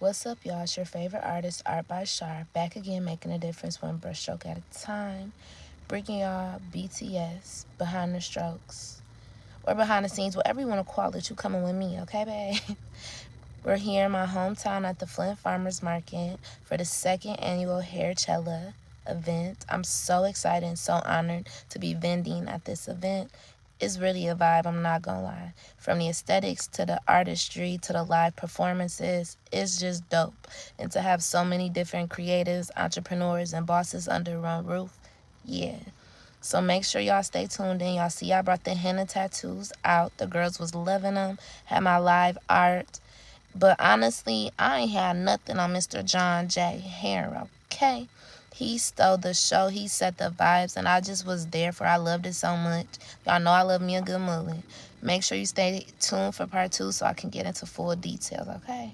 What's up, y'all? It's your favorite artist, Art by Shar, back again making a difference one brushstroke at a time, bringing y'all BTS, Behind the Strokes, or behind the scenes, whatever you want to call it. You coming with me, okay, babe? We're here in my hometown at the Flint Farmers Market for the second annual Hairchella event. I'm so excited and so honored to be vending at this event. It's really a vibe, I'm not gonna lie. From the aesthetics to the artistry to the live performances, it's just dope. And to have so many different creatives, entrepreneurs, and bosses under one roof, yeah. So make sure y'all stay tuned in. Y'all see I brought the henna tattoos out. The girls was loving them. Had my live art. But honestly, I ain't had nothing on Mr. John J. Hair, okay? He stole the show. He set the vibes, and I just was there for it. I loved it so much. Y'all know I love me a good mullet. Make sure you stay tuned for part 2 so I can get into full details, okay?